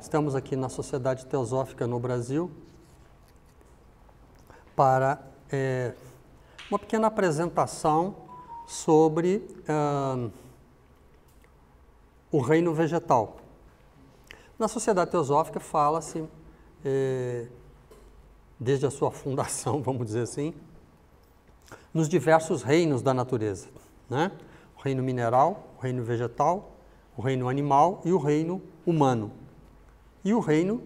Estamos aqui na Sociedade Teosófica no Brasil para uma pequena apresentação sobre o reino vegetal. Na Sociedade Teosófica fala-se, desde a sua fundação, vamos dizer assim, nos diversos reinos da natureza, né? O reino mineral, o reino vegetal, o reino animal e o reino humano. E o reino,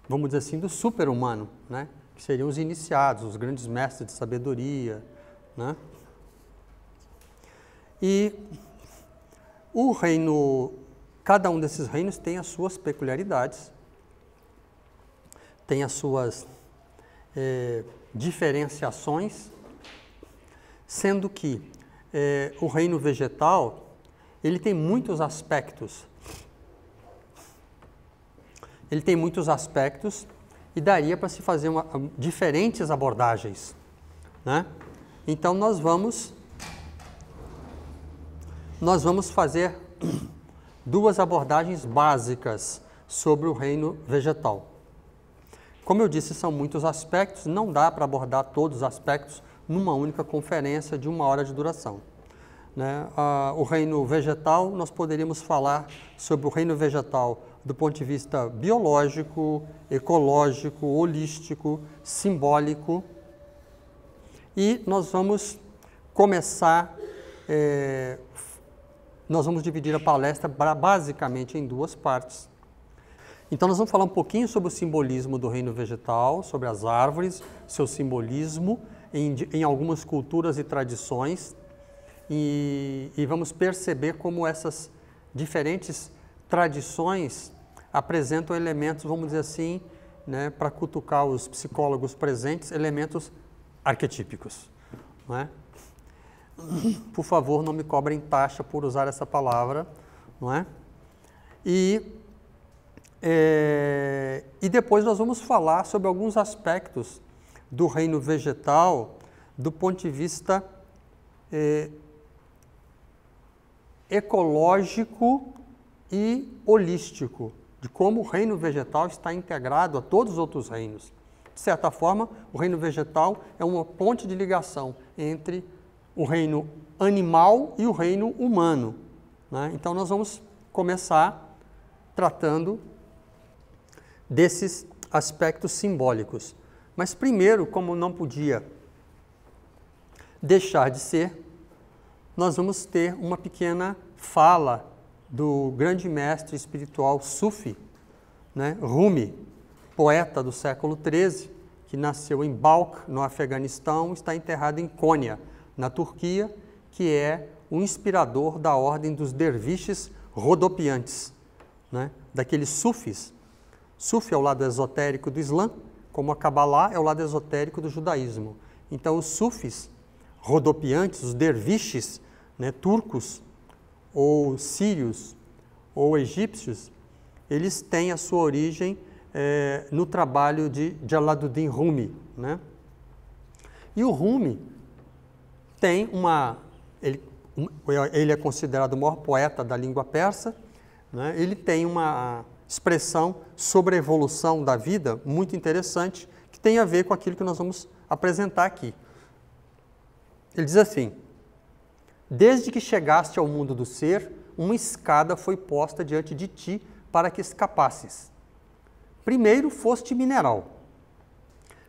vamos dizer assim, do super-humano, né? Que seriam os iniciados, os grandes mestres de sabedoria, né? E o reino, cada um desses reinos tem as suas peculiaridades, tem as suas diferenciações, sendo que o reino vegetal, ele tem muitos aspectos. Ele tem muitos aspectos e daria para se fazer diferentes abordagens, né? Então, nós vamos fazer duas abordagens básicas sobre o reino vegetal. Como eu disse, são muitos aspectos, não dá para abordar todos os aspectos numa única conferência de 1 hora de duração, né? O reino vegetal, nós poderíamos falar sobre o reino vegetal do ponto de vista biológico, ecológico, holístico, simbólico. E nós vamos começar, nós vamos dividir a palestra basicamente em duas partes. Então nós vamos falar um pouquinho sobre o simbolismo do reino vegetal, sobre as árvores, seu simbolismo em algumas culturas e tradições, e vamos perceber como essas diferentes tradições apresentam elementos, vamos dizer assim, né, para cutucar os psicólogos presentes, elementos arquetípicos, não é? Por favor, não me cobrem taxa por usar essa palavra, não é? E depois nós vamos falar sobre alguns aspectos do reino vegetal do ponto de vista ecológico e holístico, de como o reino vegetal está integrado a todos os outros reinos. De certa forma, o reino vegetal é uma ponte de ligação entre o reino animal e o reino humano, né? Então, nós vamos começar tratando desses aspectos simbólicos. Mas primeiro, como não podia deixar de ser, nós vamos ter uma pequena fala do grande mestre espiritual Sufi, né, Rumi, poeta do século XIII, que nasceu em Balkh, no Afeganistão, está enterrado em Konya, na Turquia, que é o inspirador da ordem dos derviches rodopiantes, né, daqueles sufis. Sufi é o lado esotérico do Islã, como a Kabbalah é o lado esotérico do judaísmo. Então, os sufis rodopiantes, os derviches, né, turcos, ou sírios, ou egípcios, eles têm a sua origem no trabalho de Jalaluddin Rumi, né? E o Rumi tem ele é considerado o maior poeta da língua persa, né? Ele tem uma expressão sobre a evolução da vida muito interessante, que tem a ver com aquilo que nós vamos apresentar aqui. Ele diz assim: desde que chegaste ao mundo do ser, uma escada foi posta diante de ti para que escapasses. Primeiro foste mineral,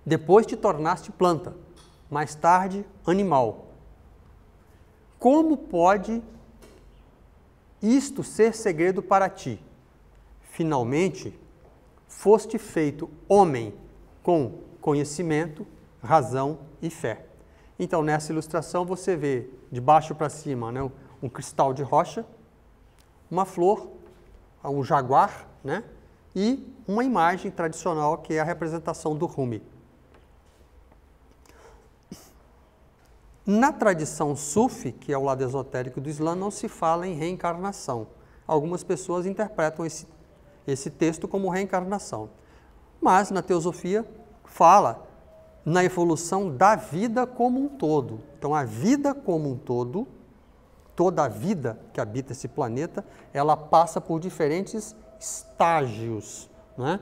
depois te tornaste planta, mais tarde animal. Como pode isto ser segredo para ti? Finalmente, foste feito homem com conhecimento, razão e fé. Então, nessa ilustração, você vê de baixo para cima, né, um cristal de rocha, uma flor, um jaguar, né, e uma imagem tradicional que é a representação do Rumi. Na tradição Sufi, que é o lado esotérico do Islã, não se fala em reencarnação. Algumas pessoas interpretam esse texto como reencarnação. Mas, na teosofia, fala na evolução da vida como um todo. Então, a vida como um todo, toda a vida que habita esse planeta, ela passa por diferentes estágios, né?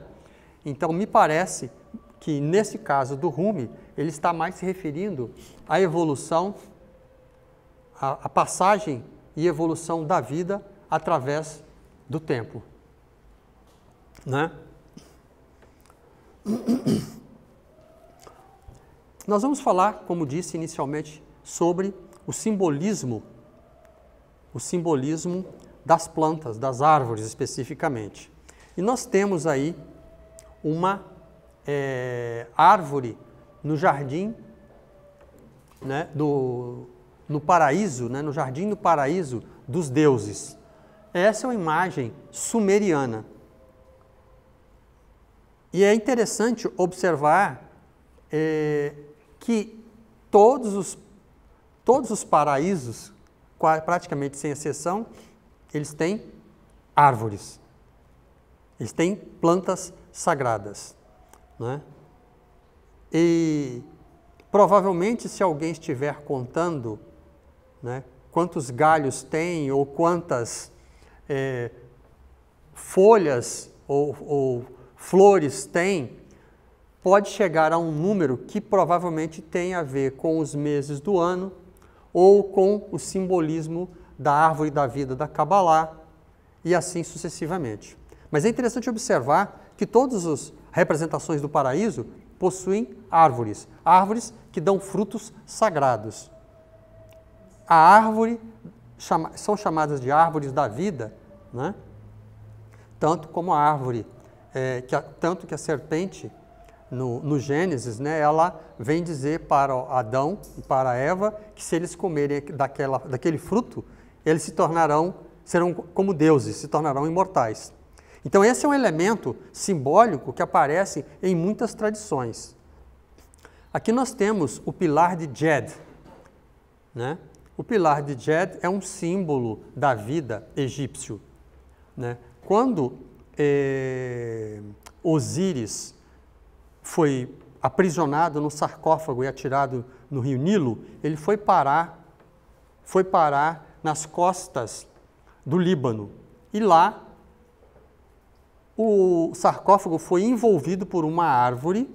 Então, me parece que, nesse caso do Rumi, ele está mais se referindo à evolução, à passagem e evolução da vida através do tempo, né? Nós vamos falar, como disse inicialmente, sobre o simbolismo das plantas, das árvores especificamente. E nós temos aí uma árvore no jardim, né, no paraíso, né, no jardim do paraíso dos deuses. Essa é uma imagem sumeriana. E é interessante observar que todos os paraísos, praticamente sem exceção, eles têm árvores. Eles têm plantas sagradas, né? E provavelmente, se alguém estiver contando, né, quantos galhos tem ou quantas folhas ou flores tem, pode chegar a um número que provavelmente tem a ver com os meses do ano ou com o simbolismo da árvore da vida da Kabbalah e assim sucessivamente. Mas é interessante observar que todas as representações do paraíso possuem árvores, árvores que dão frutos sagrados. A árvore são chamadas de árvores da vida, né? Tanto como a árvore, tanto que a serpente no Gênesis, né, ela vem dizer para Adão e para Eva que se eles comerem daquele fruto, eles serão como deuses, se tornarão imortais. Então esse é um elemento simbólico que aparece em muitas tradições. Aqui nós temos o pilar de Djed, né? O pilar de Djed é um símbolo da vida egípcio, né? Quando Osíris foi aprisionado no sarcófago e atirado no rio Nilo, ele foi parar nas costas do Líbano. E lá o sarcófago foi envolvido por uma árvore,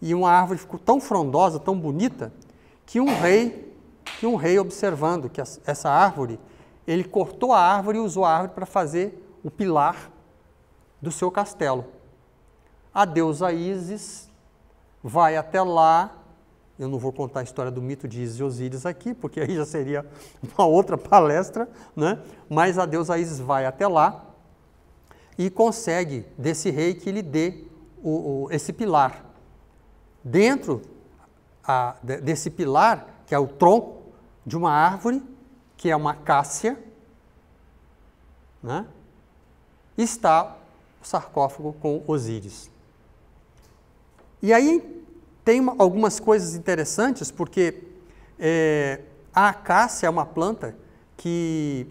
e uma árvore ficou tão frondosa, tão bonita, que um rei observando que essa árvore, ele cortou a árvore e usou a árvore para fazer o pilar do seu castelo. A deusa Ísis vai até lá. Eu não vou contar a história do mito de Ísis e Osíris aqui, porque aí já seria uma outra palestra, né? Mas a deusa Ísis vai até lá e consegue desse rei que lhe dê esse pilar. Dentro desse pilar, que é o tronco de uma árvore, que é uma acácia, né? Está o sarcófago com Osíris. E aí tem algumas coisas interessantes, porque a acácia é uma planta que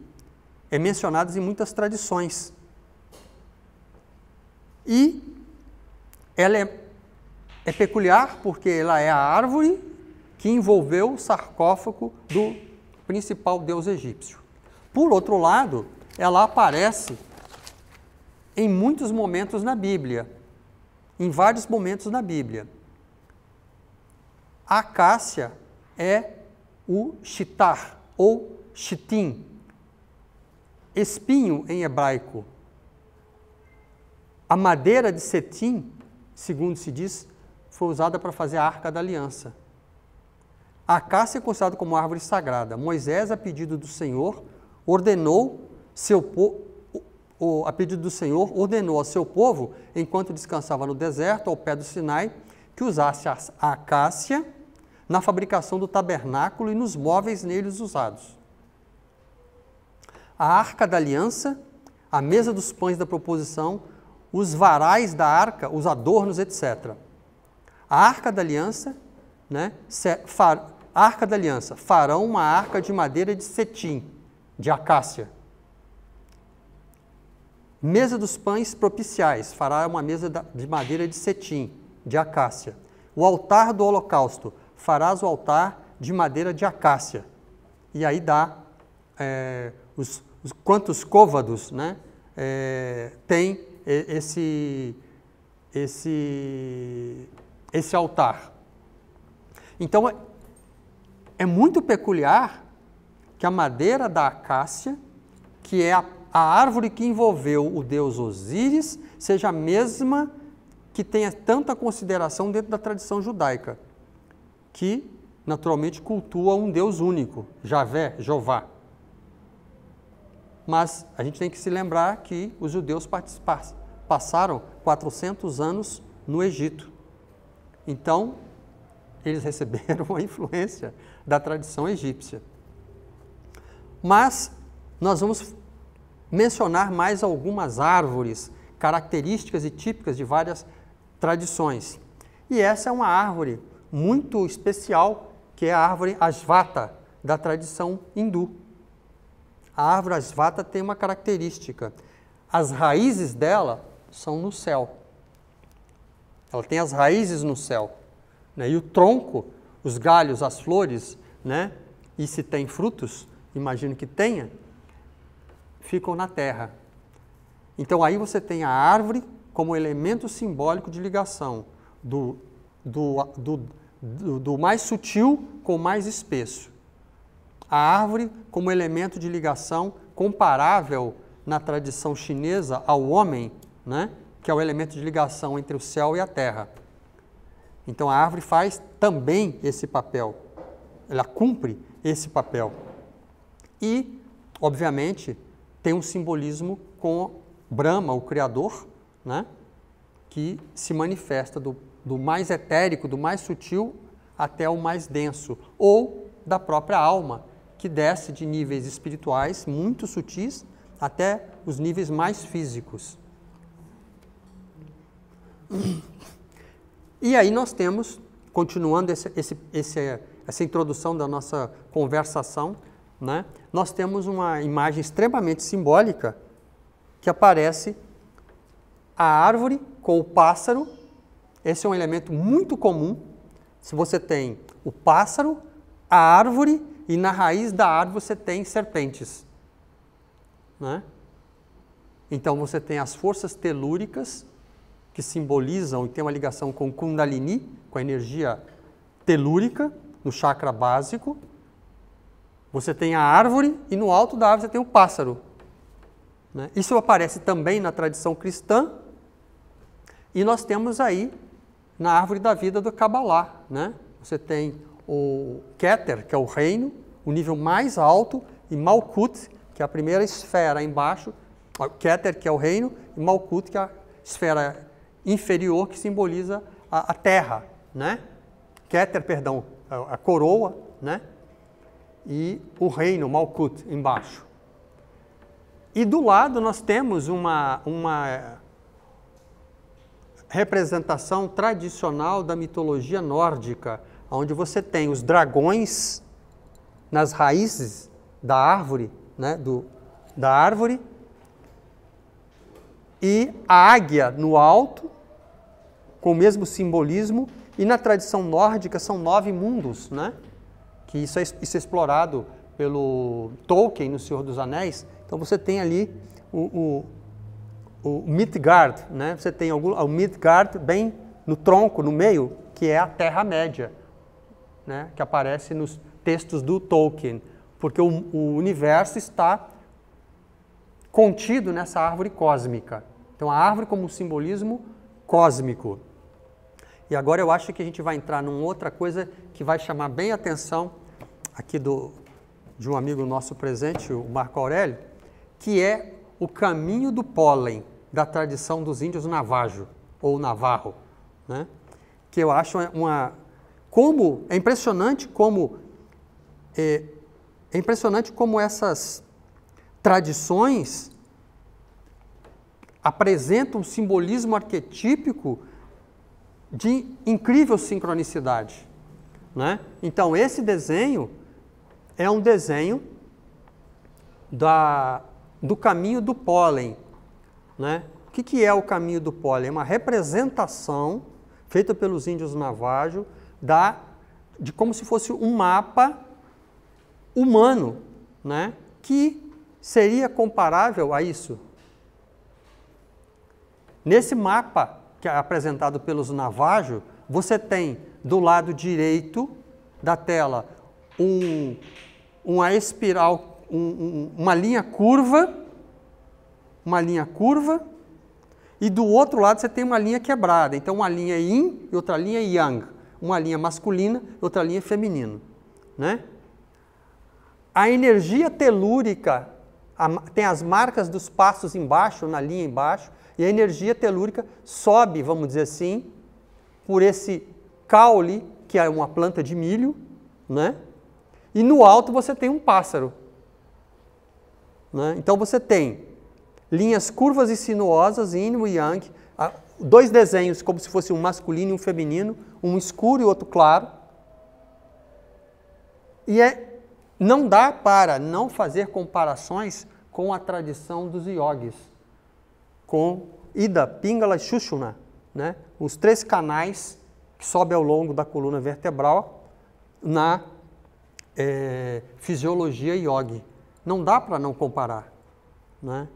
é mencionada em muitas tradições. E ela é peculiar porque ela é a árvore que envolveu o sarcófago do principal deus egípcio. Por outro lado, ela aparece em muitos momentos na Bíblia, em vários momentos na Bíblia. A acácia é o shitar, ou chitim, espinho em hebraico. A madeira de cetim, segundo se diz, foi usada para fazer a Arca da Aliança. A acácia é considerada como árvore sagrada. Moisés, a pedido do Senhor, ordenou ao seu povo, enquanto descansava no deserto, ao pé do Sinai, que usasse a acácia na fabricação do tabernáculo e nos móveis neles usados. A Arca da Aliança, a mesa dos pães da proposição, os varais da arca, os adornos, etc. A Arca da Aliança, né, farão uma arca de madeira de cetim, de acácia. Mesa dos pães propiciais, fará uma mesa de madeira de cetim, de acácia. O altar do holocausto, farás o altar de madeira de acácia. E aí dá quantos côvados, né, tem esse altar. Então, é muito peculiar que a madeira da acácia, que é a árvore que envolveu o deus Osíris, seja a mesma que tenha tanta consideração dentro da tradição judaica, que naturalmente cultua um Deus único, Javé, Jeová. Mas a gente tem que se lembrar que os judeus passaram 400 anos no Egito. Então, eles receberam a influência da tradição egípcia. Mas nós vamos mencionar mais algumas árvores características e típicas de várias tradições. E essa é uma árvore muito especial, que é a árvore Ashvata, da tradição hindu. A árvore Ashvata tem uma característica. As raízes dela são no céu. Ela tem as raízes no céu. Né? E o tronco, os galhos, as flores, né? E se tem frutos, imagino que tenha, ficam na terra. Então aí você tem a árvore como elemento simbólico de ligação do mais sutil com o mais espesso. A árvore como elemento de ligação comparável na tradição chinesa ao homem, né? Que é o elemento de ligação entre o céu e a terra. Então a árvore faz também esse papel, ela cumpre esse papel. E, obviamente, tem um simbolismo com Brahma, o Criador, né? Que se manifesta do mais etérico, do mais sutil até o mais denso, ou da própria alma, que desce de níveis espirituais muito sutis até os níveis mais físicos. E aí nós temos, continuando essa introdução da nossa conversação, né, nós temos uma imagem extremamente simbólica que aparece a árvore com o pássaro. Esse é um elemento muito comum. Se você tem o pássaro, a árvore, e na raiz da árvore você tem serpentes. Né? Então você tem as forças telúricas, que simbolizam e tem uma ligação com Kundalini, com a energia telúrica, no chakra básico. Você tem a árvore e no alto da árvore você tem o pássaro. Né? Isso aparece também na tradição cristã. E nós temos aí, na árvore da vida do Kabbalah, né? Você tem o Keter, que é o reino, o nível mais alto, e Malkut, que é a primeira esfera embaixo. Keter, que é o reino, e Malkut, que é a esfera inferior, que simboliza a terra, né? Keter, perdão, a coroa, né? E o reino, Malkut, embaixo. E do lado nós temos uma representação tradicional da mitologia nórdica, onde você tem os dragões nas raízes da árvore, né? Da árvore, e a águia no alto, com o mesmo simbolismo, e na tradição nórdica são 9 mundos, né? Que isso é explorado pelo Tolkien no Senhor dos Anéis. Então você tem ali o Midgard, né? Você tem o Midgard bem no tronco, no meio, que é a Terra-média, né? Que aparece nos textos do Tolkien, porque o universo está contido nessa árvore cósmica. Então a árvore como um simbolismo cósmico. E agora eu acho que a gente vai entrar numa outra coisa que vai chamar bem a atenção aqui de um amigo nosso presente, o Marco Aurélio, que é o caminho do pólen da tradição dos índios Navajo, ou Navarro, né? Que eu acho é impressionante como essas tradições apresentam um simbolismo arquetípico de incrível sincronicidade, né? Então, esse desenho é um desenho do caminho do pólen, né? O que é o caminho do pólen? É uma representação feita pelos índios Navajo de como se fosse um mapa humano, né? Que seria comparável a isso. Nesse mapa que é apresentado pelos Navajo, você tem do lado direito da tela uma espiral, uma linha curva, e do outro lado você tem uma linha quebrada. Então, uma linha yin e outra linha yang. Uma linha masculina e outra linha feminina. Né? A energia telúrica tem as marcas dos passos embaixo, na linha embaixo, e a energia telúrica sobe, vamos dizer assim, por esse caule, que é uma planta de milho, né? E no alto você tem um pássaro. Né? Então você tem linhas curvas e sinuosas, yin e yang, dois desenhos como se fosse um masculino e um feminino, um escuro e outro claro. E não dá para não fazer comparações com a tradição dos yogis, com Ida, Pingala e Sushumna, né? Os 3 canais que sobem ao longo da coluna vertebral na fisiologia yogi. Não dá para não comparar. Né?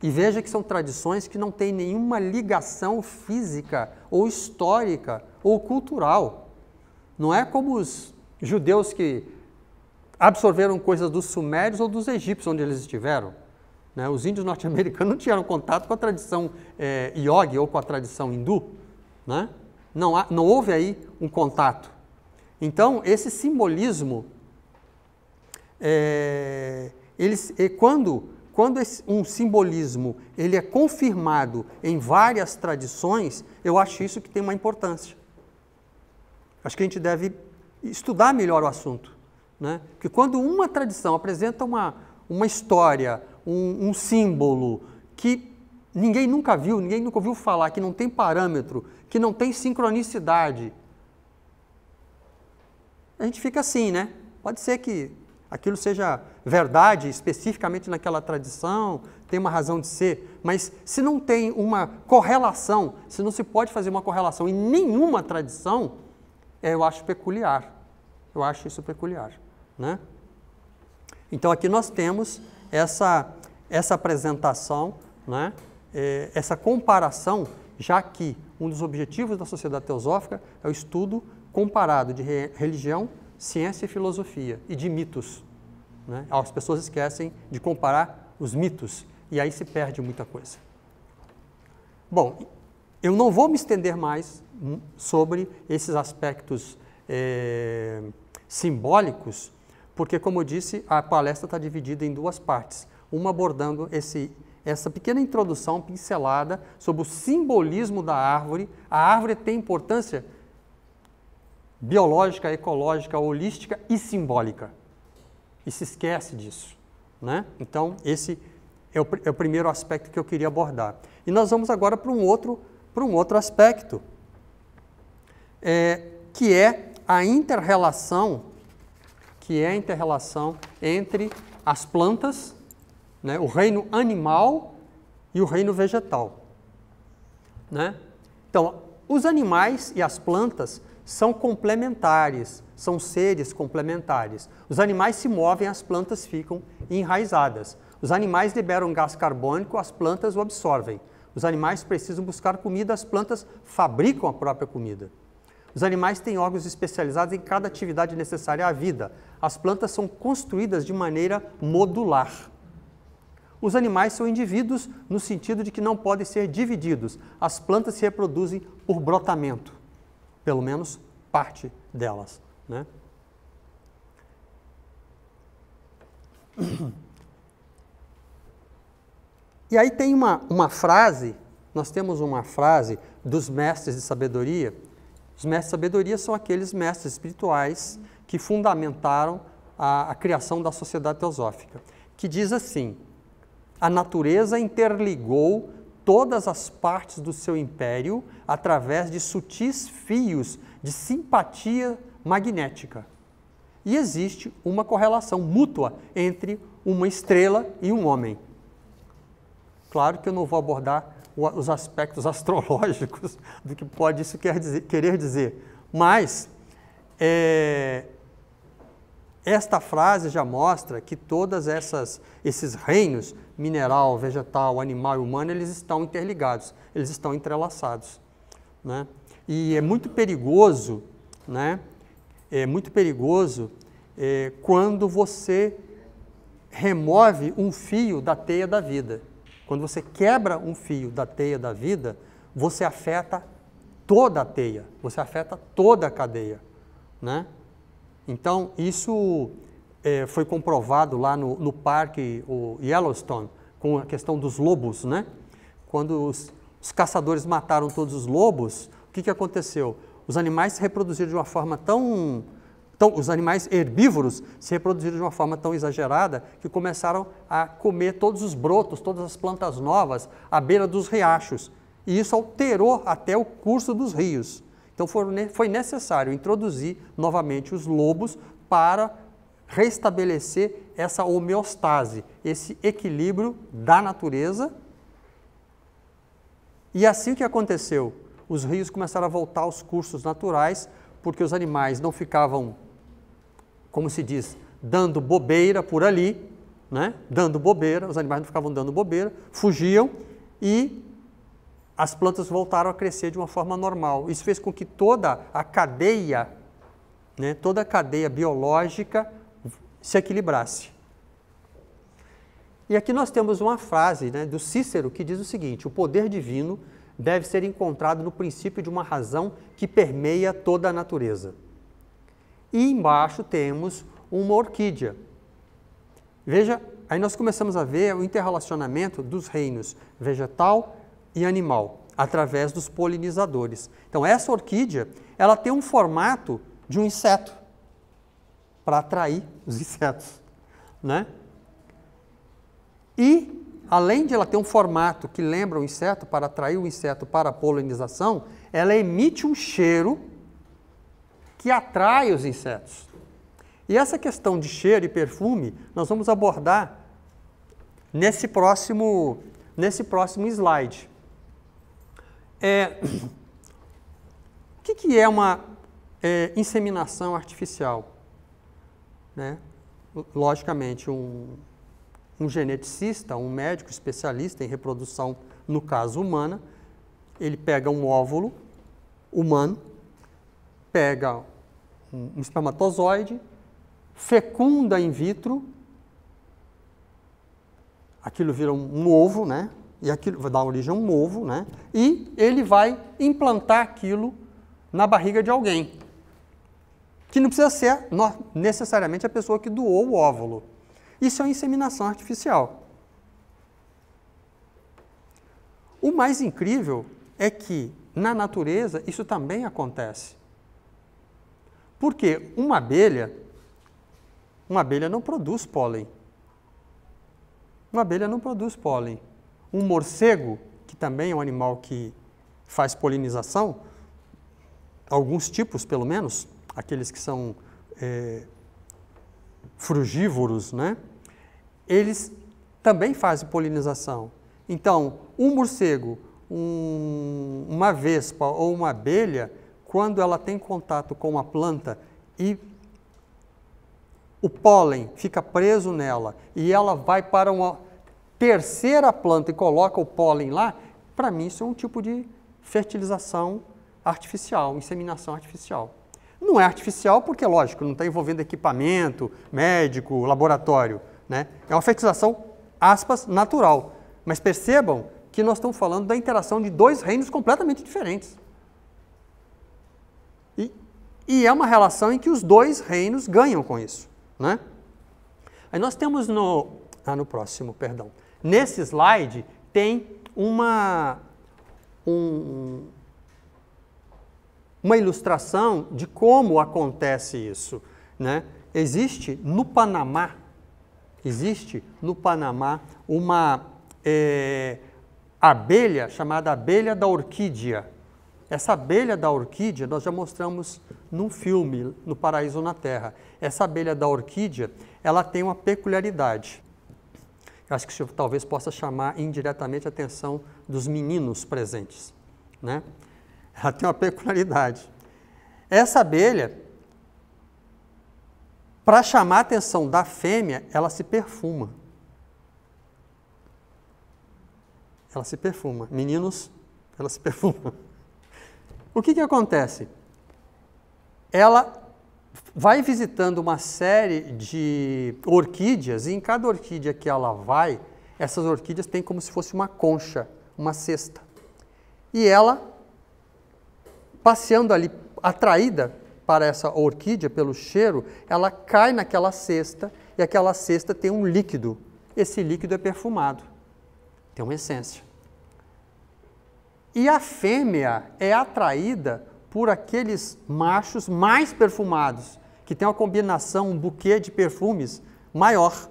E veja que são tradições que não têm nenhuma ligação física, ou histórica, ou cultural. Não é como os judeus que absorveram coisas dos sumérios ou dos egípcios, onde eles estiveram. Né? Os índios norte-americanos não tiveram contato com a tradição yogi ou com a tradição hindu. Né? Não houve aí um contato. Então, esse simbolismo, quando um simbolismo ele é confirmado em várias tradições, eu acho isso que tem uma importância. Acho que a gente deve estudar melhor o assunto. Né? Porque quando uma tradição apresenta uma história, um símbolo que ninguém nunca viu, ninguém nunca ouviu falar, que não tem parâmetro, que não tem sincronicidade, a gente fica assim, né? Pode ser que aquilo seja verdade especificamente naquela tradição, tem uma razão de ser, mas se não tem uma correlação, se não se pode fazer uma correlação em nenhuma tradição, eu acho peculiar. Eu acho isso peculiar. Né? Então, aqui nós temos essa apresentação, né? Essa comparação, já que um dos objetivos da Sociedade Teosófica é o estudo comparado de religião, ciência e filosofia, e de mitos. Né? As pessoas esquecem de comparar os mitos, e aí se perde muita coisa. Bom, eu não vou me estender mais sobre esses aspectos simbólicos, porque, como eu disse, a palestra está dividida em 2 partes. Uma abordando essa pequena introdução pincelada sobre o simbolismo da árvore. A árvore tem importância biológica, ecológica, holística e simbólica. E se esquece disso. Né? Então, esse é o primeiro aspecto que eu queria abordar. E nós vamos agora para um outro aspecto, que é a interrelação entre as plantas, né, o reino animal e o reino vegetal. Né? Então, os animais e as plantas são complementares, são seres complementares. Os animais se movem, as plantas ficam enraizadas. Os animais liberam gás carbônico, as plantas o absorvem. Os animais precisam buscar comida, as plantas fabricam a própria comida. Os animais têm órgãos especializados em cada atividade necessária à vida. As plantas são construídas de maneira modular. Os animais são indivíduos no sentido de que não podem ser divididos. As plantas se reproduzem por brotamento, pelo menos parte delas. Né? E aí tem uma frase, nós temos uma frase dos mestres de sabedoria. Os mestres de sabedoria são aqueles mestres espirituais que fundamentaram a criação da Sociedade Teosófica, que diz assim: a natureza interligou todas as partes do seu império através de sutis fios de simpatia magnética. E existe uma correlação mútua entre uma estrela e um homem. Claro que eu não vou abordar os aspectos astrológicos do que pode isso querer dizer, mas esta frase já mostra que todos esses reinos, mineral, vegetal, animal e humano, eles estão interligados, eles estão entrelaçados, né? E é muito perigoso, né? É muito perigoso quando você remove um fio da teia da vida. Quando você quebra um fio da teia da vida, você afeta toda a teia, você afeta toda a cadeia, né? Então, isso foi comprovado lá no parque o Yellowstone, com a questão dos lobos, né? Quando os caçadores mataram todos os lobos, o que aconteceu? Os animais se reproduziram de uma forma os animais herbívoros se reproduziram de uma forma tão exagerada que começaram a comer todos os brotos, todas as plantas novas à beira dos riachos. E isso alterou até o curso dos rios. Então foi necessário introduzir novamente os lobos para restabelecer essa homeostase, esse equilíbrio da natureza. E assim que aconteceu, os rios começaram a voltar aos cursos naturais, porque os animais não ficavam, como se diz, dando bobeira por ali, né? Dando bobeira, os animais não ficavam dando bobeira, fugiam e as plantas voltaram a crescer de uma forma normal. Isso fez com que toda a cadeia, né, toda a cadeia biológica se equilibrasse. E aqui nós temos uma frase, né, do Cícero que diz o seguinte: o poder divino deve ser encontrado no princípio de uma razão que permeia toda a natureza. E embaixo temos uma orquídea. Veja, aí nós começamos a ver o interrelacionamento dos reinos vegetal e animal, através dos polinizadores. Então, essa orquídea, ela tem um formato de um inseto, para atrair os insetos, né? E, além de ela ter um formato que lembra o inseto, para atrair o inseto para a polinização, ela emite um cheiro que atrai os insetos. E essa questão de cheiro e perfume, nós vamos abordar nesse próximo slide. O que é uma inseminação artificial? Né? Logicamente, um geneticista, um médico especialista em reprodução, no caso humana, ele pega um óvulo humano, pega um espermatozoide, fecunda in vitro, aquilo vira um ovo, né? E aquilo vai dar origem a um ovo, né? E ele vai implantar aquilo na barriga de alguém, que não precisa ser necessariamente a pessoa que doou o óvulo. Isso é uma inseminação artificial. O mais incrível é que, na natureza, isso também acontece. Porque uma abelha não produz pólen. Uma abelha não produz pólen. Um morcego, que também é um animal que faz polinização, alguns tipos pelo menos, aqueles que são frugívoros, né? Eles também fazem polinização. Então, um morcego, uma vespa ou uma abelha, quando ela tem contato com uma planta e o pólen fica preso nela e ela vai para uma terceira planta e coloca o pólen lá, para mim isso é um tipo de fertilização artificial, inseminação artificial. Não é artificial porque, lógico, não está envolvendo equipamento, médico, laboratório, né? É uma fertilização, aspas, natural. Mas percebam que nós estamos falando da interação de dois reinos completamente diferentes. E é uma relação em que os dois reinos ganham com isso, né? Aí nós temos no próximo, perdão. Nesse slide tem uma ilustração de como acontece isso, né? Existe no Panamá uma abelha chamada abelha da orquídea. Essa abelha da orquídea nós já mostramos num filme, No Paraíso na Terra. Essa abelha da orquídea, ela tem uma peculiaridade. Eu acho que isso talvez possa chamar indiretamente a atenção dos meninos presentes, né? Ela tem uma peculiaridade. Essa abelha, para chamar a atenção da fêmea, ela se perfuma. Ela se perfuma. Meninos, ela se perfuma. O que acontece? Ela vai visitando uma série de orquídeas, e em cada orquídea que ela vai, essas orquídeas têm como se fosse uma concha, uma cesta. E ela, passeando ali, atraída para essa orquídea pelo cheiro, ela cai naquela cesta, e aquela cesta tem um líquido. Esse líquido é perfumado, tem uma essência. E a fêmea é atraída por aqueles machos mais perfumados, que tem uma combinação, um buquê de perfumes maior.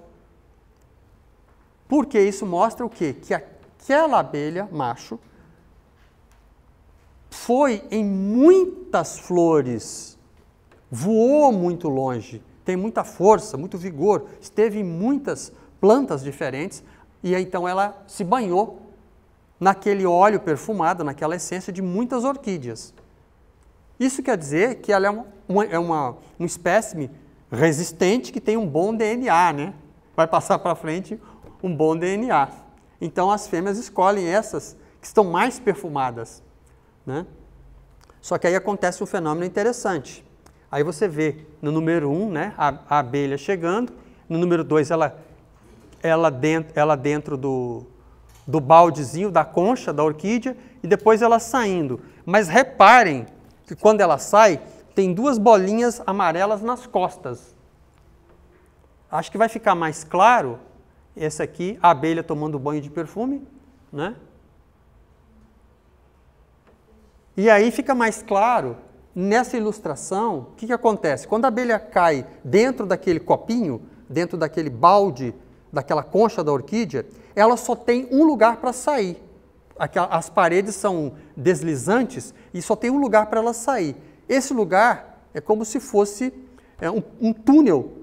Porque isso mostra o quê? Que aquela abelha, macho, foi em muitas flores, voou muito longe, tem muita força, muito vigor, esteve em muitas plantas diferentes, e então ela se banhou naquele óleo perfumado, naquela essência de muitas orquídeas. Isso quer dizer que ela é um espécime resistente que tem um bom DNA, né? Vai passar para frente um bom DNA. Então as fêmeas escolhem essas que estão mais perfumadas, né? Só que aí acontece um fenômeno interessante. Aí você vê no número 1, né, a abelha chegando, no número 2 ela dentro do baldezinho, da concha, da orquídea, e depois ela saindo. Mas reparem que quando ela sai, tem duas bolinhas amarelas nas costas. Acho que vai ficar mais claro, esse aqui, a abelha tomando banho de perfume, né? E aí fica mais claro, nessa ilustração, o que acontece? Quando a abelha cai dentro daquele copinho, dentro daquele balde, daquela concha da orquídea, ela só tem um lugar para sair. As paredes são deslizantes e só tem um lugar para ela sair. Esse lugar é como se fosse um túnel,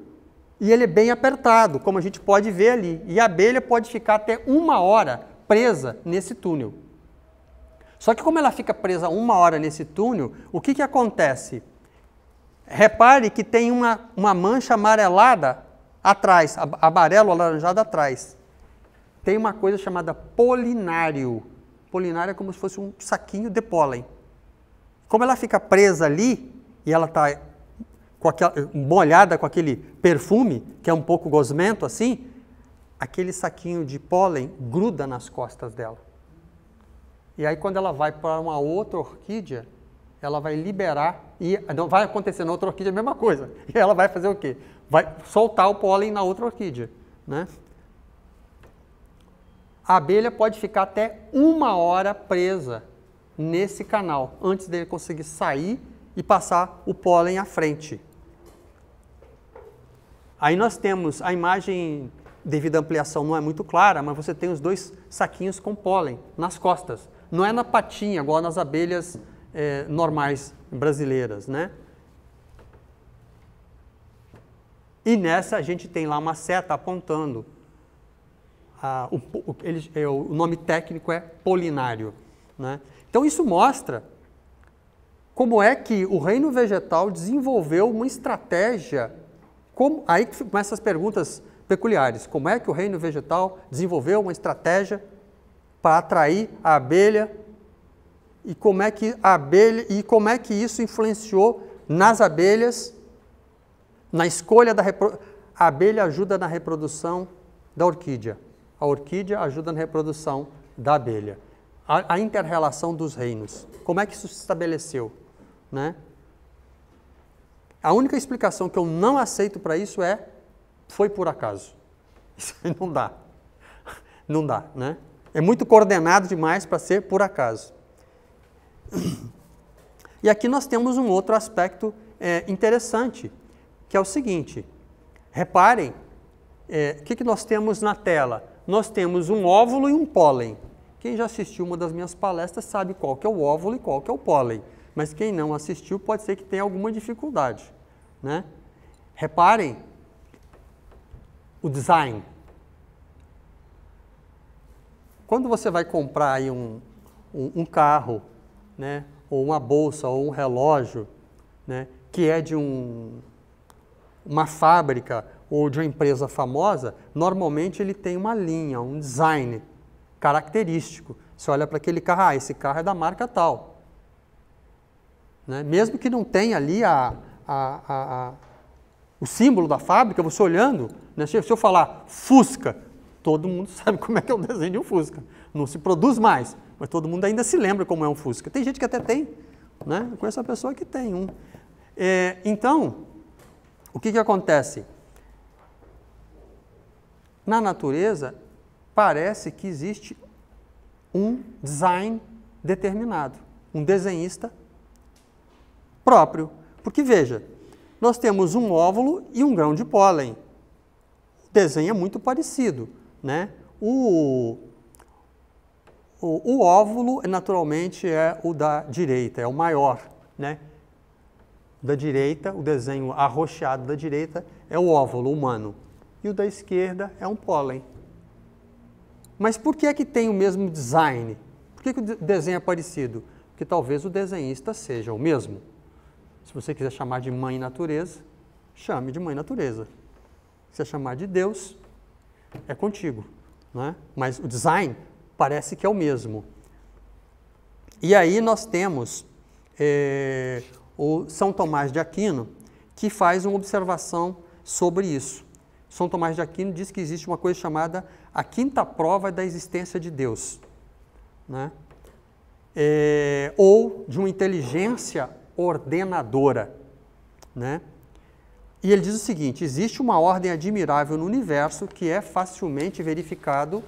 e ele é bem apertado, como a gente pode ver ali. E a abelha pode ficar até 1 hora presa nesse túnel. Só que como ela fica presa 1 hora nesse túnel, o que acontece? Repare que tem uma mancha amarelada atrás, amarelo alaranjado atrás. Tem uma coisa chamada polinário. Polinário é como se fosse um saquinho de pólen. Como ela fica presa ali, e ela está molhada com aquele perfume, que é um pouco gosmento assim, aquele saquinho de pólen gruda nas costas dela. E aí quando ela vai para uma outra orquídea, ela vai liberar, e não vai acontecer na outra orquídea a mesma coisa. E ela vai fazer o quê? Vai soltar o pólen na outra orquídea, né? A abelha pode ficar até 1 hora presa nesse canal, antes dele conseguir sair e passar o pólen à frente. Aí nós temos a imagem, devido à ampliação não é muito clara, mas você tem os 2 saquinhos com pólen nas costas. Não é na patinha, igual nas abelhas normais brasileiras, né? E nessa a gente tem lá uma seta apontando. O nome técnico é polinário, né? Então isso mostra como é que o reino vegetal desenvolveu uma estratégia. Aí que começam as perguntas peculiares. Como é que o reino vegetal desenvolveu uma estratégia para atrair a abelha? E como é que isso influenciou nas abelhas, na escolha da reprodução? A abelha ajuda na reprodução da orquídea. A orquídea ajuda na reprodução da abelha. A inter-relação dos reinos. Como é que isso se estabeleceu, né? A única explicação que eu não aceito para isso foi por acaso. Isso não dá. Não dá, né? É muito coordenado demais para ser por acaso. E aqui nós temos um outro aspecto interessante, que é o seguinte. Reparem, o que nós temos na tela? Nós temos um óvulo e um pólen. Quem já assistiu uma das minhas palestras sabe qual que é o óvulo e qual que é o pólen. Mas quem não assistiu pode ser que tenha alguma dificuldade, né? Reparem o design. Quando você vai comprar aí um carro, né, ou uma bolsa ou um relógio, né, que é de um uma fábrica ou de uma empresa famosa, normalmente ele tem uma linha, um design característico. Você olha para aquele carro, esse carro é da marca tal. Né? Mesmo que não tenha ali o símbolo da fábrica, você olhando, né? Se eu falar Fusca, todo mundo sabe como é que é o desenho de um Fusca. Não se produz mais, mas todo mundo ainda se lembra como é um Fusca. Tem gente que até tem, né? Eu conheço uma pessoa que tem um. Então, o que acontece? Na natureza, parece que existe um design determinado, um desenhista próprio. Porque, veja, nós temos um óvulo e um grão de pólen. O desenho é muito parecido, né? O óvulo, naturalmente, é o da direita, é o maior, né? Da direita, o desenho arroxeado da direita é o óvulo humano. E o da esquerda é um pólen. Mas por que é que tem o mesmo design? Por que o desenho é parecido? Porque talvez o desenhista seja o mesmo. Se você quiser chamar de mãe natureza, chame de mãe natureza. Se você chamar de Deus, é contigo. Né? Mas o design parece que é o mesmo. E aí nós temos o São Tomás de Aquino, que faz uma observação sobre isso. São Tomás de Aquino diz que existe uma coisa chamada a quinta prova da existência de Deus, né? Ou de uma inteligência ordenadora, né? E ele diz o seguinte: existe uma ordem admirável no universo que é facilmente verificada.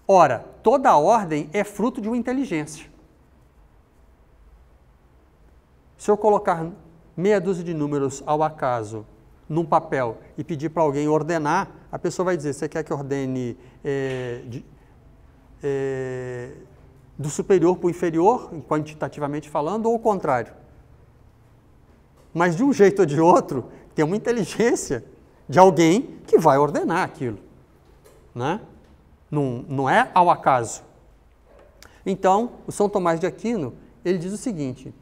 Ora, toda ordem é fruto de uma inteligência. Se eu colocar meia dúzia de números ao acaso num papel e pedir para alguém ordenar, a pessoa vai dizer: você quer que ordene do superior para o inferior, quantitativamente falando, ou o contrário? Mas de um jeito ou de outro, tem uma inteligência de alguém que vai ordenar aquilo, né? Não é ao acaso. Então, o São Tomás de Aquino, ele diz o seguinte: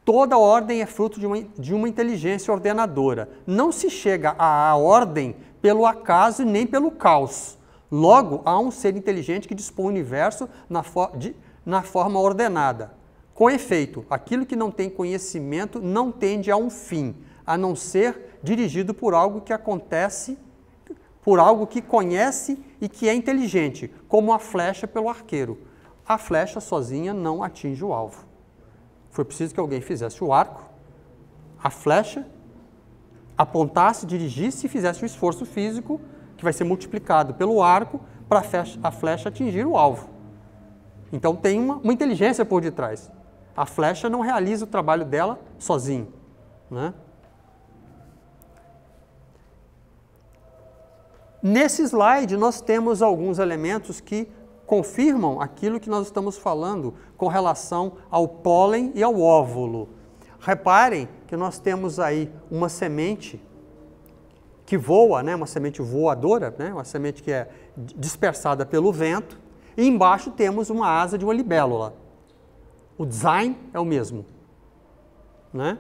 toda ordem é fruto de uma inteligência ordenadora. Não se chega à ordem pelo acaso e nem pelo caos. Logo, há um ser inteligente que dispõe o universo na forma ordenada. Com efeito, aquilo que não tem conhecimento não tende a um fim, a não ser dirigido por algo que acontece, por algo que conhece e que é inteligente, como a flecha pelo arqueiro. A flecha sozinha não atinge o alvo. Foi preciso que alguém fizesse o arco, a flecha, apontasse, dirigisse e fizesse o esforço físico que vai ser multiplicado pelo arco para a flecha atingir o alvo. Então tem uma inteligência por detrás. A flecha não realiza o trabalho dela sozinho, né? Nesse slide nós temos alguns elementos que confirmam aquilo que nós estamos falando com relação ao pólen e ao óvulo. Reparem que nós temos aí uma semente que voa, né, uma semente voadora, né, uma semente que é dispersada pelo vento, e embaixo temos uma asa de uma libélula. O design é o mesmo, né?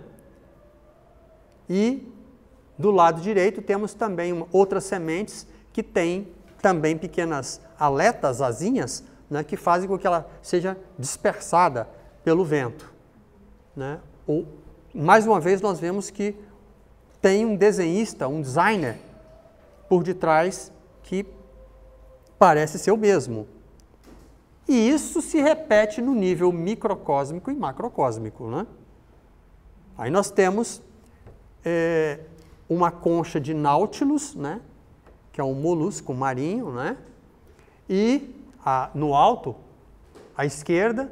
E do lado direito temos também outras sementes que têm também pequenas aletas, asinhas, né, que fazem com que ela seja dispersada pelo vento, né? Mais uma vez nós vemos que tem um desenhista, um designer por detrás que parece ser o mesmo. E isso se repete no nível microcósmico e macrocósmico, né? Aí nós temos uma concha de Nautilus, né, que é um molusco marinho, né? E no alto, à esquerda,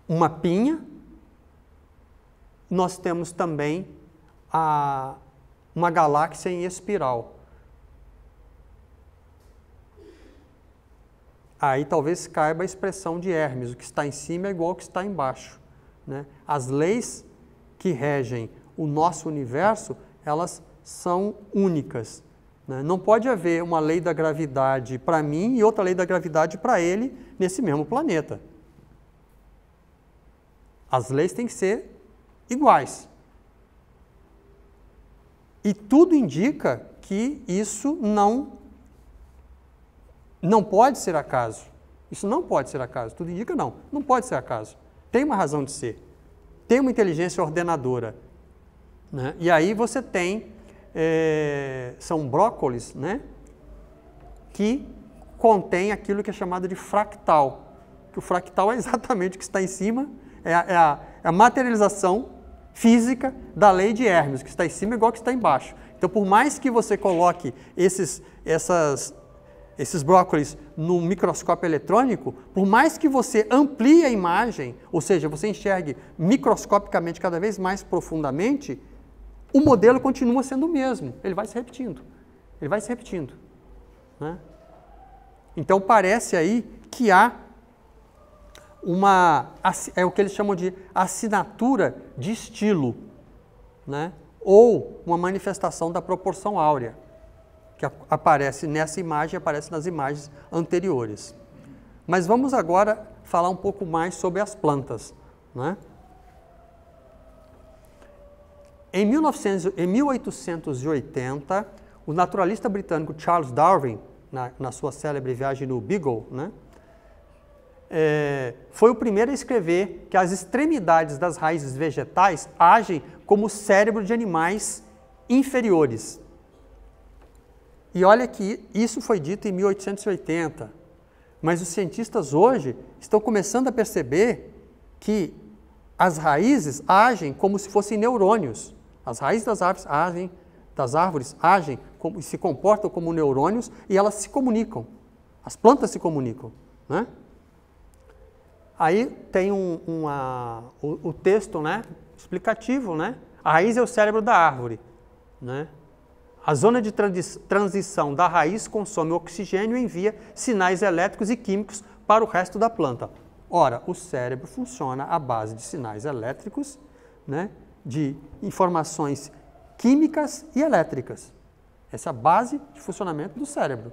uma pinha. Nós temos também uma galáxia em espiral. Aí talvez caiba a expressão de Hermes: o que está em cima é igual ao que está embaixo, né? As leis que regem o nosso universo, elas são únicas, né? Não pode haver uma lei da gravidade para mim e outra lei da gravidade para ele nesse mesmo planeta. As leis têm que ser iguais. E tudo indica que isso não pode ser acaso. Isso não pode ser acaso. Tudo indica não pode ser acaso. Tem uma razão de ser. Tem uma inteligência ordenadora. Né? E aí você tem, são brócolis, né? Que contém aquilo que é chamado de fractal. Que o fractal é exatamente o que está em cima, é a materialização física da lei de Hermes, que está em cima igual que está embaixo. Então, por mais que você coloque esses brócolis no microscópio eletrônico, por mais que você amplie a imagem, ou seja, você enxergue microscopicamente cada vez mais profundamente, o modelo continua sendo o mesmo, ele vai se repetindo. Ele vai se repetindo. Né? Então, parece aí que há é o que eles chamam de assinatura de estilo, né? Ou uma manifestação da proporção áurea, que aparece nessa imagem e aparece nas imagens anteriores. Mas vamos agora falar um pouco mais sobre as plantas. Né? Em 1880, o naturalista britânico Charles Darwin, na sua célebre viagem no Beagle, né? Foi o primeiro a escrever que as extremidades das raízes vegetais agem como o cérebro de animais inferiores. E olha que isso foi dito em 1880, mas os cientistas hoje estão começando a perceber que as raízes agem como se fossem neurônios. As raízes das árvores agem, se comportam como neurônios e elas se comunicam. As plantas se comunicam. Né? Aí tem o texto, né, explicativo, né? A raiz é o cérebro da árvore. Né? A zona de transição da raiz consome oxigênio e envia sinais elétricos e químicos para o resto da planta. Ora, o cérebro funciona à base de sinais elétricos, né, de informações químicas e elétricas. Essa é a base de funcionamento do cérebro.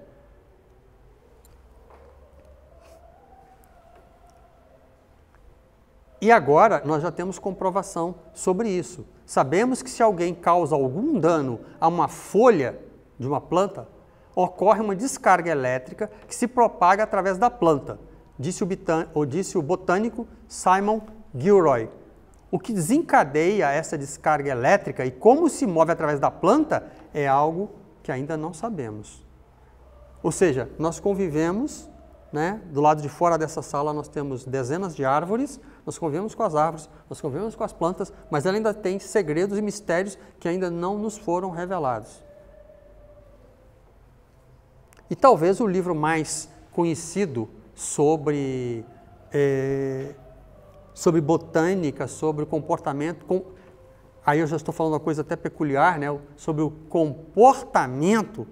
E agora nós já temos comprovação sobre isso. Sabemos que se alguém causa algum dano a uma folha de uma planta, ocorre uma descarga elétrica que se propaga através da planta, disse o botânico Simon Gilroy. O que desencadeia essa descarga elétrica e como se move através da planta é algo que ainda não sabemos. Ou seja, nós convivemos, né, do lado de fora dessa sala nós temos dezenas de árvores, nós convivemos com as árvores, nós convivemos com as plantas, mas ela ainda tem segredos e mistérios que ainda não nos foram revelados. E talvez o livro mais conhecido sobre botânica, sobre o comportamento, aí eu já estou falando uma coisa até peculiar, né, sobre o comportamento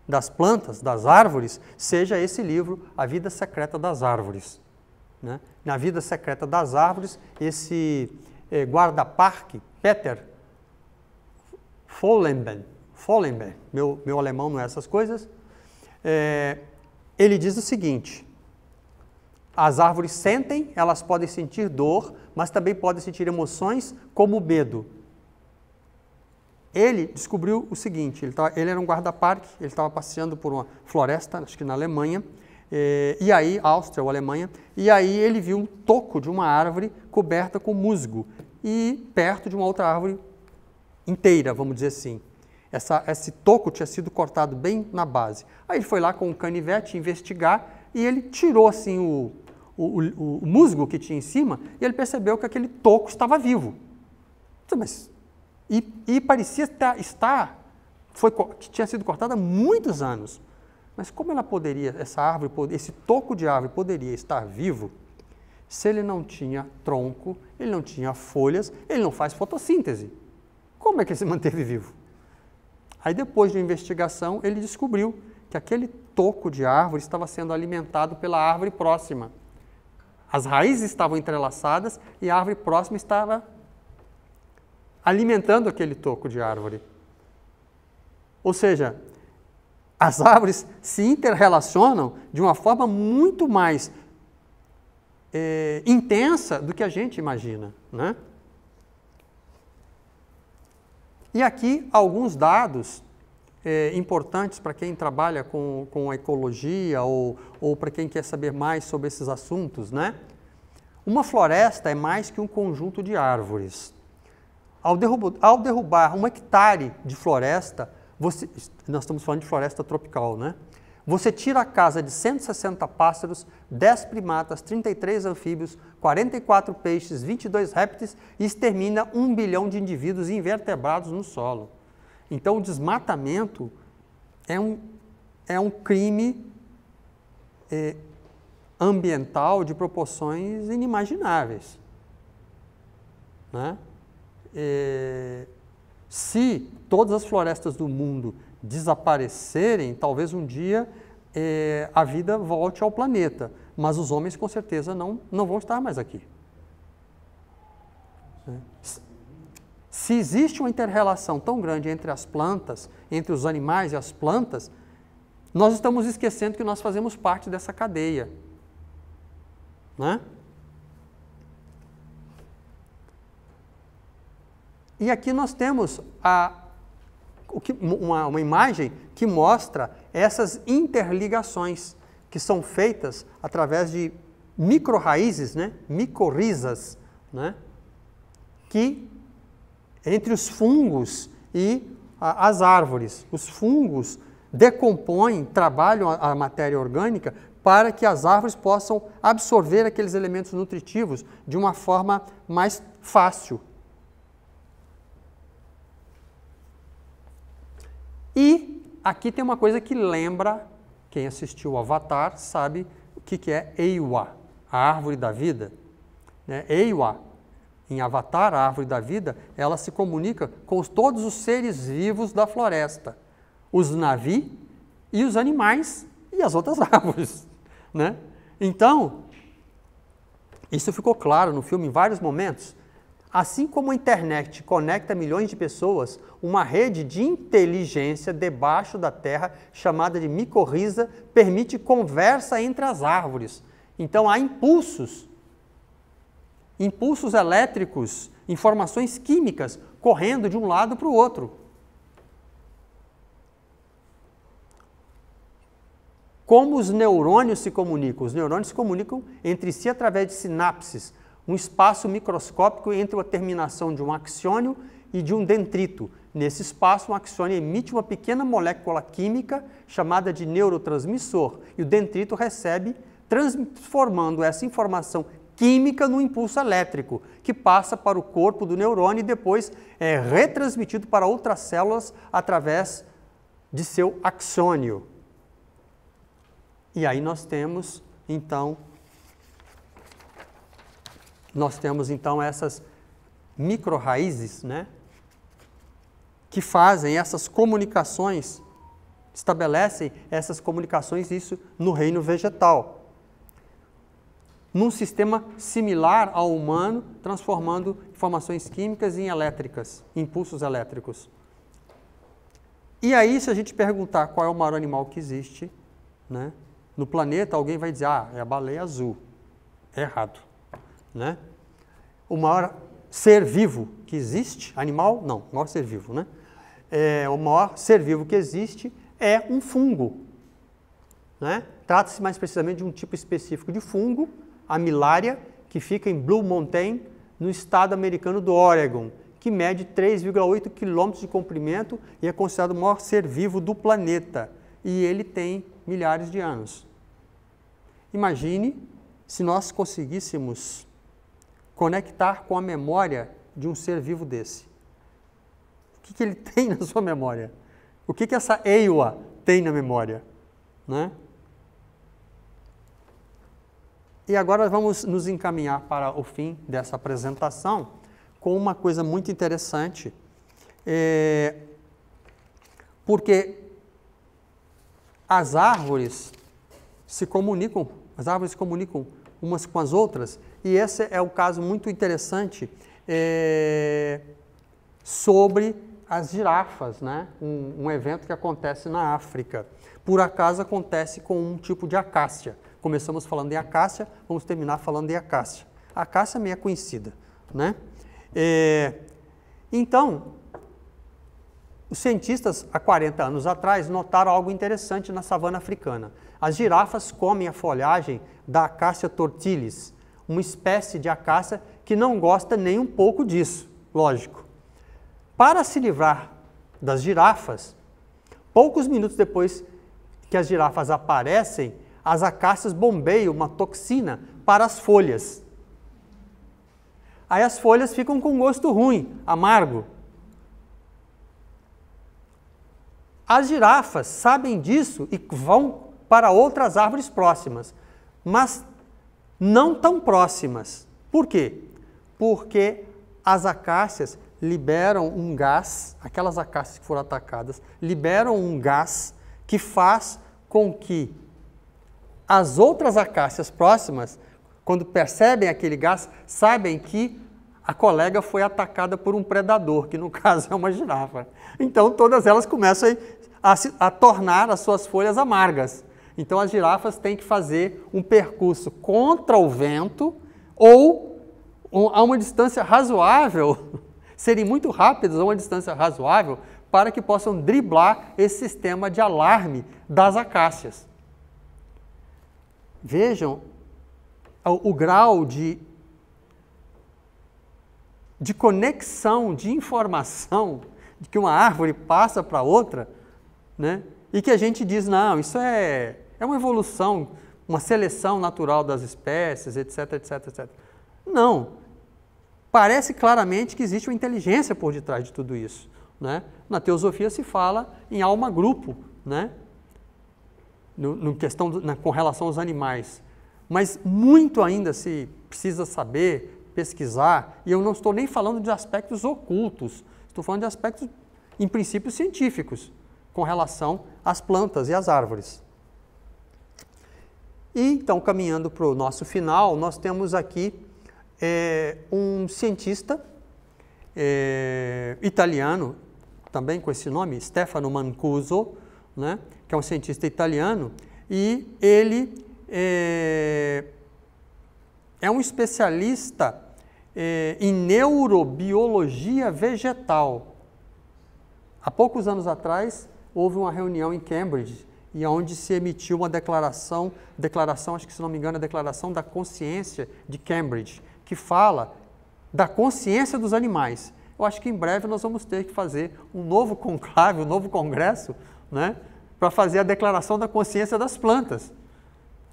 das plantas, das árvores, seja esse livro, A Vida Secreta das Árvores. Né? Na Vida Secreta das Árvores, esse guarda-parque, Peter Follenberg, meu alemão não é essas coisas, ele diz o seguinte: as árvores sentem, elas podem sentir dor, mas também podem sentir emoções como medo. Ele descobriu o seguinte, ele era um guarda-parque, ele estava passeando por uma floresta, acho que na Alemanha, e aí, Áustria ou Alemanha, e aí ele viu um toco de uma árvore coberta com musgo, e perto de uma outra árvore inteira, vamos dizer assim. Esse toco tinha sido cortado bem na base. Aí ele foi lá com um canivete investigar, e ele tirou assim o musgo que tinha em cima, e ele percebeu que aquele toco estava vivo. Mas... E parecia tinha sido cortada há muitos anos. Mas como ela poderia, esse toco de árvore poderia estar vivo se ele não tinha tronco, ele não tinha folhas, ele não faz fotossíntese? Como é que ele se manteve vivo? Aí depois de uma investigação, ele descobriu que aquele toco de árvore estava sendo alimentado pela árvore próxima. As raízes estavam entrelaçadas e a árvore próxima estava alimentando aquele toco de árvore. Ou seja, as árvores se interrelacionam de uma forma muito mais intensa do que a gente imagina, né? E aqui alguns dados importantes para quem trabalha com ecologia ou para quem quer saber mais sobre esses assuntos, né? Uma floresta é mais que um conjunto de árvores. Ao derrubar 1 hectare de floresta, nós estamos falando de floresta tropical, né? Você tira a casa de 160 pássaros, 10 primatas, 33 anfíbios, 44 peixes, 22 répteis e extermina 1 bilhão de indivíduos invertebrados no solo. Então, o desmatamento é um crime ambiental de proporções inimagináveis, né? Se todas as florestas do mundo desaparecerem, talvez um dia a vida volte ao planeta, mas os homens com certeza não vão estar mais aqui. Se existe uma inter-relação tão grande entre as plantas, entre os animais e as plantas, nós estamos esquecendo que nós fazemos parte dessa cadeia, né? E aqui nós temos uma imagem que mostra essas interligações que são feitas através de micro-raízes, né? Micorrizas, né? Que entre os fungos e as árvores. Os fungos decompõem, trabalham a matéria orgânica para que as árvores possam absorver aqueles elementos nutritivos de uma forma mais fácil. E aqui tem uma coisa que lembra, quem assistiu ao Avatar sabe o que é Eywa, a árvore da vida. Eywa, em Avatar, a árvore da vida, ela se comunica com todos os seres vivos da floresta, os Na'vi e os animais e as outras árvores, né? Então, isso ficou claro no filme em vários momentos. Assim como a internet conecta milhões de pessoas, uma rede de inteligência debaixo da terra, chamada de micorriza, permite conversa entre as árvores. Então há impulsos elétricos, informações químicas correndo de um lado para o outro. Como os neurônios se comunicam? Os neurônios se comunicam entre si através de sinapses, um espaço microscópico entre a terminação de um axônio e de um dendrito. Nesse espaço, um axônio emite uma pequena molécula química chamada de neurotransmissor e o dendrito recebe, transformando essa informação química no impulso elétrico, que passa para o corpo do neurônio e depois é retransmitido para outras células através de seu axônio. E aí nós temos, então, essas micro-raízes, né, que fazem essas comunicações, estabelecem essas comunicações, isso no reino vegetal, num sistema similar ao humano, transformando informações químicas em elétricas, impulsos elétricos. E aí, se a gente perguntar qual é o maior animal que existe, né, no planeta, alguém vai dizer, é a baleia azul. É errado, né? O maior ser vivo que existe, animal, não, o maior ser vivo, né? O maior ser vivo que existe é um fungo, né? Trata-se mais precisamente de um tipo específico de fungo, a milária, que fica em Blue Mountain, no estado americano do Oregon, que mede 3,8 quilômetros de comprimento e é considerado o maior ser vivo do planeta. E ele tem milhares de anos. Imagine se nós conseguíssemos conectar com a memória de um ser vivo desse. O que ele tem na sua memória? O que essa Eywa tem na memória? Né? E agora vamos nos encaminhar para o fim dessa apresentação com uma coisa muito interessante, porque as árvores se comunicam umas com as outras, e esse é um caso muito interessante sobre as girafas, né? Um evento que acontece na África. Por acaso acontece com um tipo de acácia. Começamos falando em acácia, vamos terminar falando em acácia. A acácia é meio conhecida, né? Então, os cientistas, há 40 anos atrás, notaram algo interessante na savana africana. As girafas comem a folhagem da Acacia tortilis, uma espécie de acácia que não gosta nem um pouco disso, lógico. Para se livrar das girafas, poucos minutos depois que as girafas aparecem, as acácias bombeiam uma toxina para as folhas. Aí as folhas ficam com gosto ruim, amargo. As girafas sabem disso e vão para outras árvores próximas, mas não tão próximas. Por quê? Porque as acácias liberam um gás, aquelas acácias que foram atacadas, liberam um gás que faz com que as outras acácias próximas, quando percebem aquele gás, sabem que a colega foi atacada por um predador, que no caso é uma girafa. Então todas elas começam a tornar as suas folhas amargas. Então as girafas têm que fazer um percurso contra o vento ou a uma distância razoável, serem muito rápidas a uma distância razoável, para que possam driblar esse sistema de alarme das acácias. Vejam o grau de conexão, de informação, de que uma árvore passa para outra, né? E que a gente diz, não, isso é uma evolução, uma seleção natural das espécies, etc, etc, etc. Não. Parece claramente que existe uma inteligência por detrás de tudo isso, né? Na teosofia se fala em alma-grupo, né? Com relação aos animais. Mas muito ainda se precisa saber, pesquisar, e eu não estou nem falando de aspectos ocultos, estou falando de aspectos, em princípio, científicos, com relação às plantas e às árvores. E então, caminhando para o nosso final, nós temos aqui um cientista italiano, também com esse nome, Stefano Mancuso, né, que é um cientista italiano, e ele é um especialista em neurobiologia vegetal. Há poucos anos atrás, houve uma reunião em Cambridge, e onde se emitiu uma declaração, acho que se não me engano, a Declaração da Consciência de Cambridge, que fala da consciência dos animais. Eu acho que em breve nós vamos ter que fazer um novo conclave, um novo congresso, né, para fazer a declaração da consciência das plantas.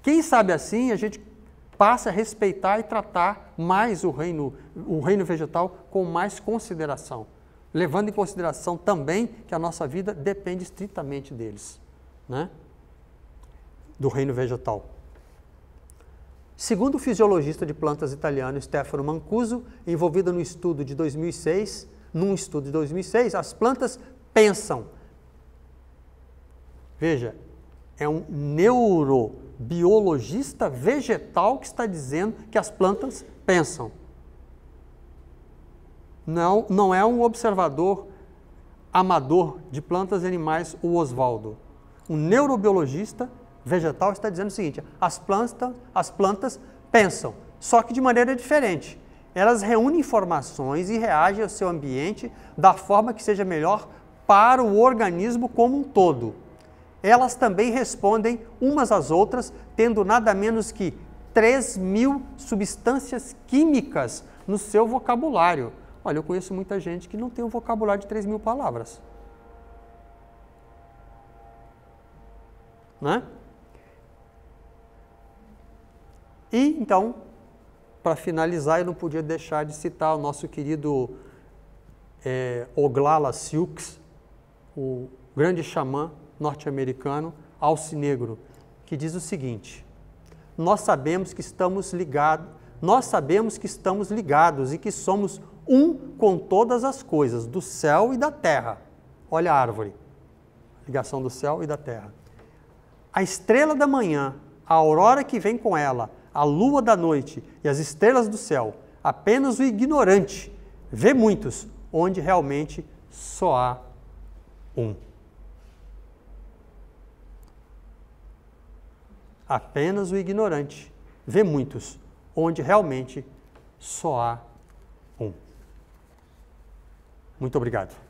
Quem sabe assim a gente passa a respeitar e tratar mais o reino vegetal com mais consideração, levando em consideração também que a nossa vida depende estritamente deles, né, do reino vegetal. Segundo o fisiologista de plantas italiano Stefano Mancuso, envolvido num estudo de 2006, as plantas pensam. Veja, é um neurobiologista vegetal que está dizendo que as plantas pensam. Não é um observador amador de plantas e animais, o Oswaldo. Um neurobiologista vegetal está dizendo o seguinte: as plantas pensam, só que de maneira diferente. Elas reúnem informações e reagem ao seu ambiente da forma que seja melhor para o organismo como um todo. Elas também respondem umas às outras, tendo nada menos que 3.000 substâncias químicas no seu vocabulário. Olha, eu conheço muita gente que não tem um vocabulário de 3.000 palavras. Né? E, então, para finalizar, eu não podia deixar de citar o nosso querido Oglala Sioux, o grande xamã norte-americano, alce negro, que diz o seguinte: nós sabemos que estamos ligados e que somos um com todas as coisas, do céu e da terra. Olha a árvore, ligação do céu e da terra. A estrela da manhã, a aurora que vem com ela, a lua da noite e as estrelas do céu, apenas o ignorante vê muitos, onde realmente só há um. apenas o ignorante vê muitos, onde realmente só há um. Muito obrigado.